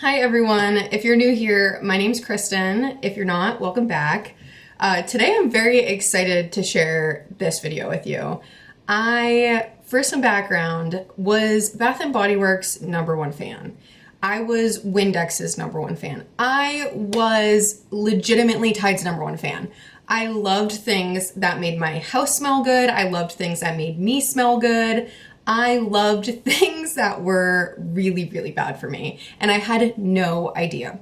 Hi everyone, if you're new here, my name's Kristen. If you're not, welcome back. Today I'm very excited to share this video with you. For some background, was Bath & Body Works' #1 fan. I was Windex's #1 fan. I was legitimately Tide's #1 fan. I loved things that made my house smell good. I loved things that made me smell good. I loved things that were really, really bad for me, and I had no idea.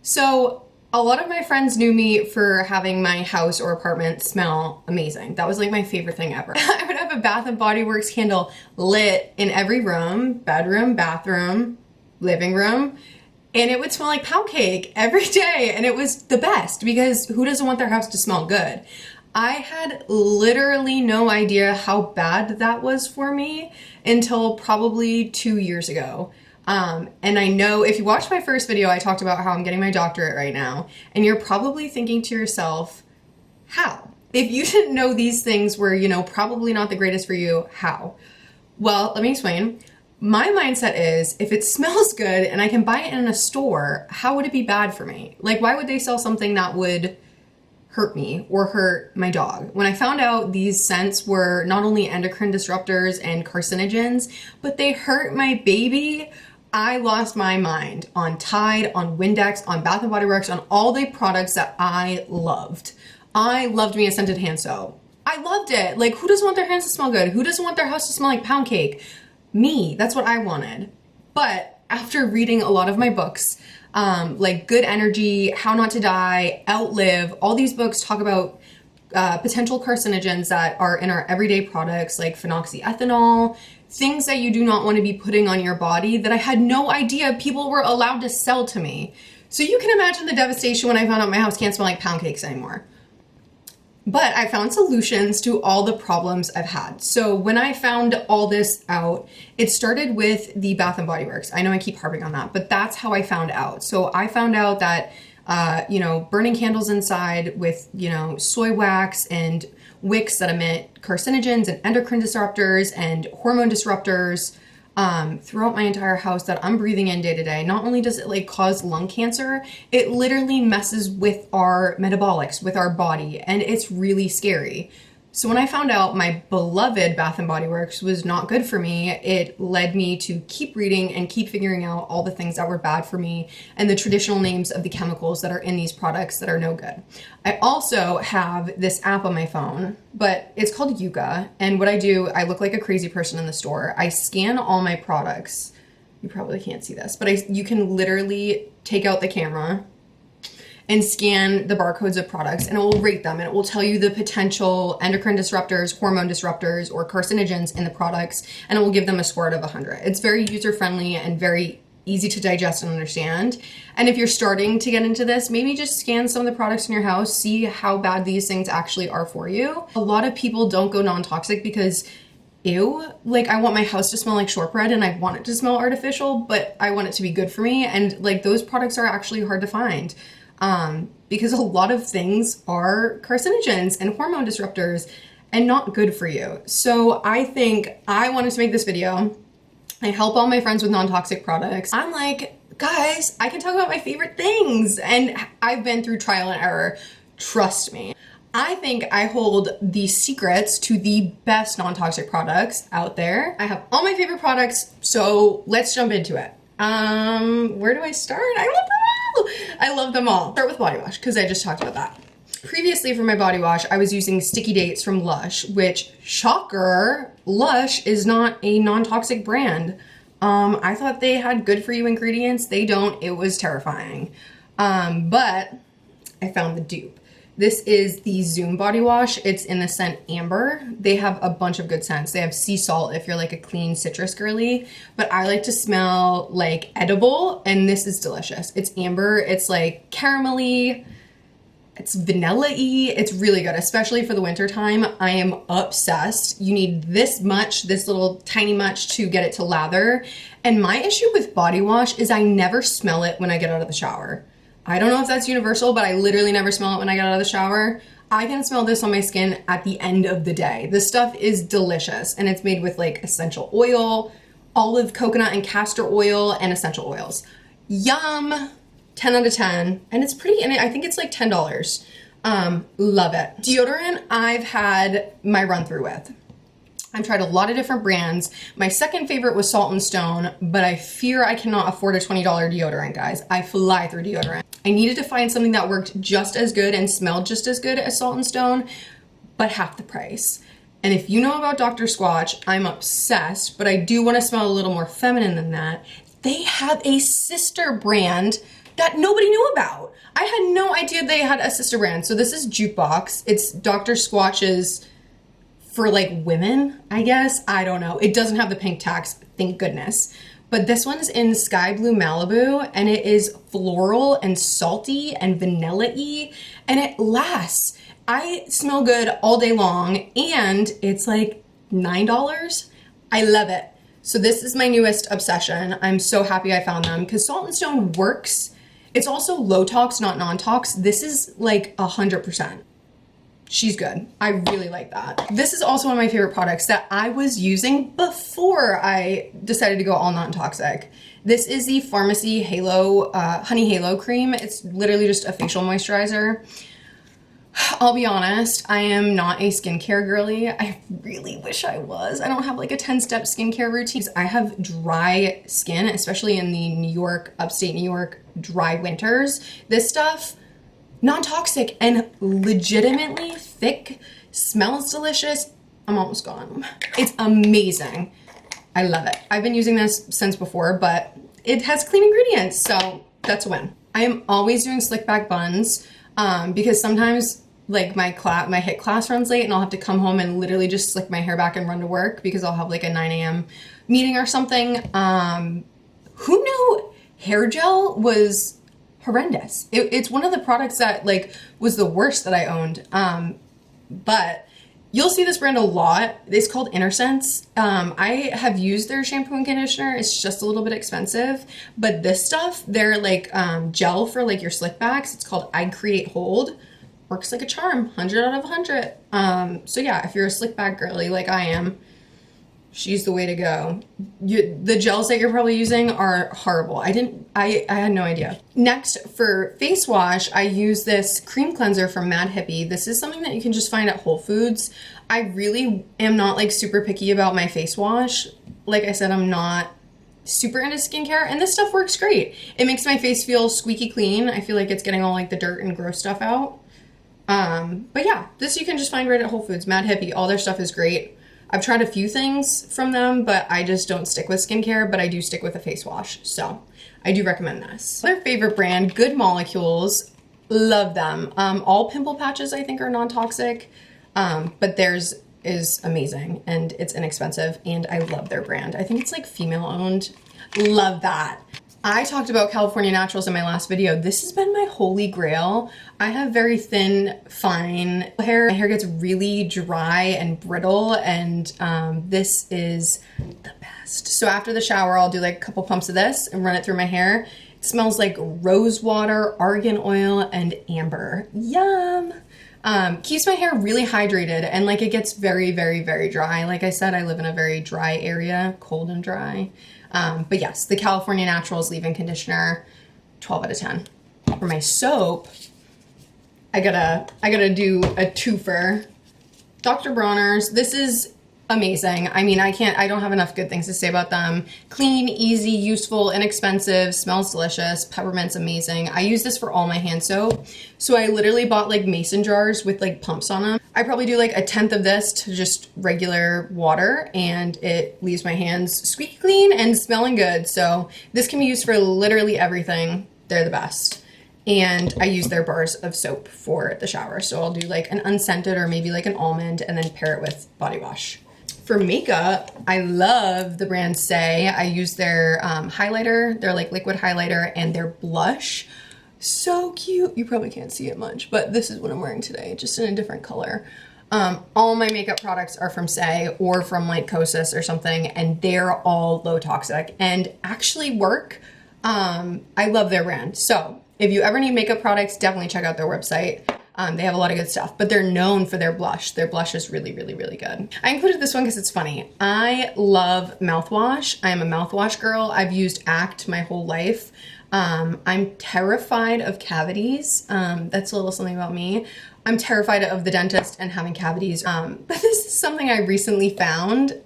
So a lot of my friends knew me for having my house or apartment smell amazing. That was like my favorite thing ever. I would have a Bath & Body Works candle lit in every room, bedroom, bathroom, living room, and it would smell like pound cake every day, and it was the best because who doesn't want their house to smell good? I had literally no idea how bad that was for me until probably 2 years ago. And I know if you watched my first video, I talked about how I'm getting my doctorate right now, and you're probably thinking to yourself, how? If you didn't know these things were, probably not the greatest for you, how? Well, let me explain. My mindset is, if it smells good and I can buy it in a store, how would it be bad for me? Like, why would they sell something that would hurt me or hurt my dog? When I found out these scents were not only endocrine disruptors and carcinogens, but they hurt my baby, I lost my mind on Tide, on Windex, on Bath & Body Works, on all the products that I loved. I loved me a scented hand soap. I loved it. Like, who doesn't want their hands to smell good? Who doesn't want their house to smell like pound cake? Me. That's what I wanted. But after reading a lot of my books, like Good Energy, How Not to Die, Outlive, all these books talk about potential carcinogens that are in our everyday products like phenoxyethanol, things that you do not want to be putting on your body that I had no idea people were allowed to sell to me. So you can imagine the devastation when I found out my house can't smell like pound cakes anymore. But I found solutions to all the problems I've had. So when I found all this out, it started with the Bath & Body Works. I know I keep harping on that, but that's how I found out. So I found out that, burning candles inside with, soy wax and wicks that emit carcinogens and endocrine disruptors and hormone disruptors throughout my entire house that I'm breathing in day to day. Not only does it cause lung cancer, it literally messes with our metabolics, with our body, and it's really scary. So when I found out my beloved Bath & Body Works was not good for me, it led me to keep reading and keep figuring out all the things that were bad for me and the traditional names of the chemicals that are in these products that are no good. I also have this app on my phone, but it's called Yuka, and what I do, I look like a crazy person in the store. I scan all my products. You probably can't see this, but you can literally take out the camera and scan the barcodes of products, and it will rate them, and it will tell you the potential endocrine disruptors, hormone disruptors, or carcinogens in the products, and it will give them a score out of 100. It's very user-friendly and very easy to digest and understand. And if you're starting to get into this, maybe just scan some of the products in your house, see how bad these things actually are for you. A lot of people don't go non-toxic because ew, I want my house to smell like shortbread and I want it to smell artificial, but I want it to be good for me. And those products are actually hard to find. Because a lot of things are carcinogens and hormone disruptors and not good for you. So I think I wanted to make this video. I help all my friends with non-toxic products. I'm like, guys, I can talk about my favorite things, and I've been through trial and error. Trust me. I think I hold the secrets to the best non-toxic products out there. I have all my favorite products, so let's jump into it. Where do I start? I don't know. I love them all. Start with body wash because I just talked about that. Previously for my body wash, I was using Sticky Dates from Lush, which, shocker, Lush is not a non-toxic brand. I thought they had good for you ingredients. They don't. It was terrifying. But I found the dupe. This is the Zoom body wash. It's in the scent Amber. They have a bunch of good scents. They have sea salt if you're like a clean citrus girly, but I like to smell like edible, and this is delicious. It's amber. It's like caramelly. It's vanilla-y. It's really good, especially for the winter time. I am obsessed. You need this little tiny much to get it to lather. And my issue with body wash is I never smell it when I get out of the shower. I don't know if that's universal, but I literally never smell it when I get out of the shower. I can smell this on my skin at the end of the day. This stuff is delicious, and it's made with essential oil, olive, coconut, and castor oil, and essential oils. Yum. 10 out of 10. And it's pretty, and I think it's like $10. Love it. Deodorant I've had my run through with. I've tried a lot of different brands. My second favorite was Salt & Stone, but I fear I cannot afford a $20 deodorant, guys. I fly through deodorant. I needed to find something that worked just as good and smelled just as good as Salt & Stone, but half the price. And if you know about Dr. Squatch, I'm obsessed, but I do want to smell a little more feminine than that. They have a sister brand that nobody knew about. I had no idea they had a sister brand. So this is Jukebox. It's Dr. Squatch's for like women, I guess. I don't know. It doesn't have the pink tags, thank goodness. But this one's in Sky Blue Malibu, and it is floral and salty and vanilla-y, and it lasts. I smell good all day long, and it's like $9. I love it. So this is my newest obsession. I'm so happy I found them because Salt & Stone works. It's also low tox, not non-tox. This is like 100%. She's good. I really like that. This is also one of my favorite products that I was using before I decided to go all non-toxic. This is the Pharmacy Halo, Honey Halo Cream. It's literally just a facial moisturizer. I'll be honest, I am not a skincare girly. I really wish I was. I don't have like a 10-step skincare routine. I have dry skin, especially in the New York, upstate New York, dry winters. This stuff, non-toxic and legitimately thick, smells delicious. I'm almost gone. It's amazing. I love it. I've been using this since before, but it has clean ingredients, so that's a win. I am always doing slick back buns because sometimes like my HIIT class runs late and I'll have to come home and literally just slick my hair back and run to work because I'll have like a 9 a.m. meeting or something. Who knew hair gel was horrendous? It's one of the products that like was the worst that I owned. But you'll see this brand a lot. It's called InnerSense. I have used their shampoo and conditioner. It's just a little bit expensive, but this stuff, they're like gel for like your slick backs. It's called I Create Hold. Works like a charm, 100 out of 100. So yeah, if you're a slick back girly like I am, she's the way to go. The gels that you're probably using are horrible. I had no idea. Next, for face wash, I use this cream cleanser from Mad Hippie. This is something that you can just find at Whole Foods. I really am not like super picky about my face wash. Like I said, I'm not super into skincare, and this stuff works great. It makes my face feel squeaky clean. I feel like it's getting all like the dirt and gross stuff out. But yeah, this you can just find right at Whole Foods. Mad Hippie, all their stuff is great. I've tried a few things from them, but I just don't stick with skincare, but I do stick with a face wash. So I do recommend this. Their favorite brand, Good Molecules. Love them. All pimple patches I think are non-toxic, but theirs is amazing and it's inexpensive and I love their brand. I think it's like female owned. Love that. I talked about California Naturals in my last video. This has been my holy grail. I have very thin, fine hair. My hair gets really dry and brittle, and this is the best. So after the shower, I'll do like a couple pumps of this and run it through my hair. It smells like rose water, argan oil, and amber. Yum! Keeps my hair really hydrated, and like it gets very, very, very dry. Like I said, I live in a very dry area, cold and dry. But yes, the California Naturals leave-in conditioner, 12 out of 10. For my soap, I gotta do a twofer. Dr. Bronner's, this is amazing. I mean, I don't have enough good things to say about them. Clean, easy, useful, inexpensive, smells delicious. Peppermint's amazing. I use this for all my hand soap. So I literally bought like mason jars with like pumps on them. I probably do like 1/10 of this to just regular water and it leaves my hands squeaky clean and smelling good. So this can be used for literally everything. They're the best. And I use their bars of soap for the shower. So I'll do like an unscented or maybe like an almond and then pair it with body wash. For makeup, I love the brand Say. I use their highlighter, their like liquid highlighter, and their blush. So cute. You probably can't see it much, but this is what I'm wearing today, just in a different color. All my makeup products are from Say or from like Kosas or something, and they're all low toxic and actually work. I love their brand. So if you ever need makeup products, definitely check out their website. They have a lot of good stuff, but they're known for their blush. Their blush is really, really, really good. I included this one because it's funny. I love mouthwash. I am a mouthwash girl. I've used Act my whole life. I'm terrified of cavities. That's a little something about me. I'm terrified of the dentist and having cavities. But this is something I recently found.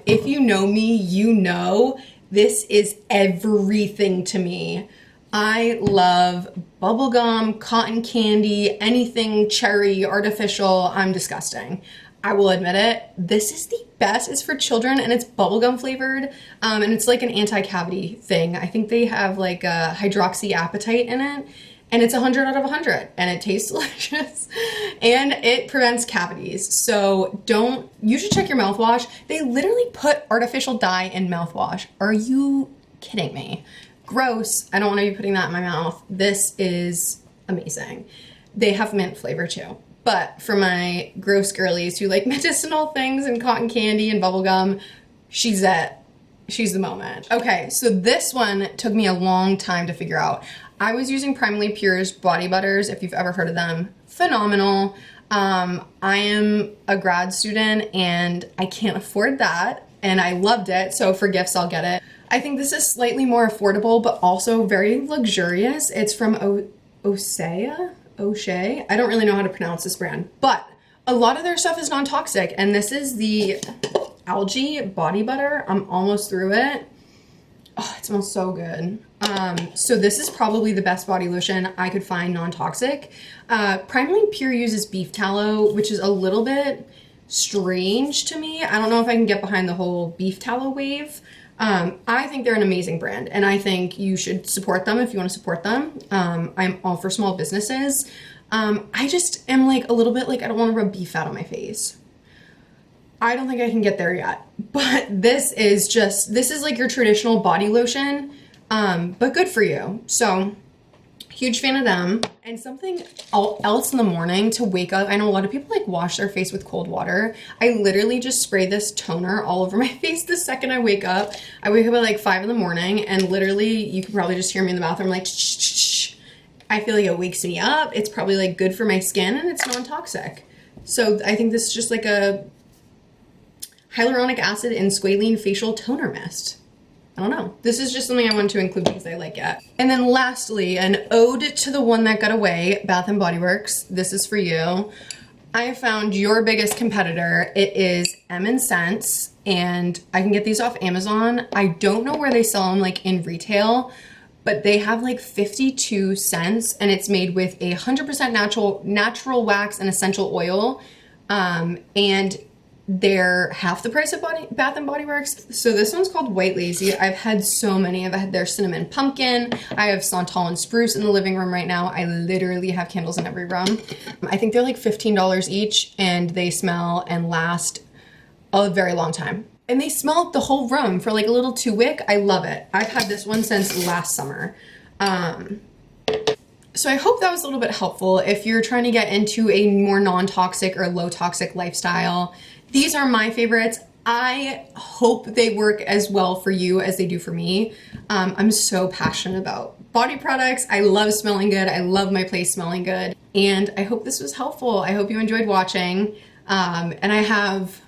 If you know me, you know this is everything to me. I love bubblegum, cotton candy, anything cherry, artificial. I'm disgusting. I will admit it. This is the best. It's for children and it's bubblegum flavored. And it's like an anti-cavity thing. I think they have like a hydroxyapatite in it. And it's 100 out of 100 and it tastes delicious and it prevents cavities. So you should check your mouthwash. They literally put artificial dye in mouthwash. Are you kidding me? Gross. I don't want to be putting that in my mouth. This is amazing. They have mint flavor too. But for my gross girlies who like medicinal things and cotton candy and bubblegum, she's it. She's the moment. Okay, so this one took me a long time to figure out. I was using Primally Pure's body butters, if you've ever heard of them. Phenomenal. I am a grad student and I can't afford that. And I loved it, so for gifts I'll get it. I think this is slightly more affordable, but also very luxurious. It's from O'Shea. I don't really know how to pronounce this brand, but a lot of their stuff is non-toxic. And this is the algae body butter. I'm almost through it. Oh, it smells so good. So this is probably the best body lotion I could find non-toxic. Primally Pure uses beef tallow, which is a little bit strange to me. I don't know if I can get behind the whole beef tallow wave. I think they're an amazing brand and I think you should support them if you want to support them. I'm all for small businesses. I just am like a little bit like, I don't want to rub beef out on my face. I don't think I can get there yet, but this is like your traditional body lotion, but good for you. So huge fan of them. And something else in the morning to wake up. I know a lot of people like wash their face with cold water. I literally just spray this toner all over my face the second I wake up. I wake up at like 5 in the morning and literally you can probably just hear me in the bathroom like shh, shh, shh. I feel like it wakes me up. It's probably like good for my skin and it's non-toxic. So I think this is just like a hyaluronic acid and squalene facial toner mist. I don't know. This is just something I wanted to include because I like it. And then lastly, an ode to the one that got away, Bath & Body Works. This is for you. I found your biggest competitor. It is Sense, and I can get these off Amazon. I don't know where they sell them like in retail, but they have like 52 cents and it's made with 100% natural wax and essential oil. And they're half the price of Bath & Body Works. So this one's called White Lazy. I've had so many. I've had their cinnamon pumpkin. I have santal and spruce in the living room right now. I literally have candles in every room. I think they're like $15 each and they smell and last a very long time. And they smell the whole room for like a little 2 wick. I love it. I've had this one since last summer. So I hope that was a little bit helpful if you're trying to get into a more non-toxic or low toxic lifestyle. These are my favorites. I hope they work as well for you as they do for me. I'm so passionate about body products. I love smelling good. I love my place smelling good. And I hope this was helpful. I hope you enjoyed watching. And I have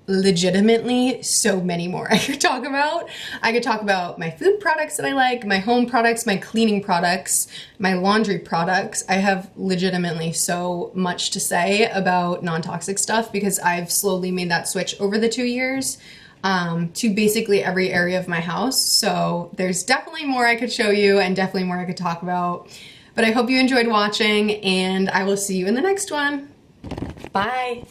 legitimately so many more I could talk about. I could talk about my food products that I like, my home products, my cleaning products, my laundry products. I have legitimately so much to say about non-toxic stuff because I've slowly made that switch over the 2 years to basically every area of my house. So there's definitely more I could show you and definitely more I could talk about. But I hope you enjoyed watching and I will see you in the next one. Bye.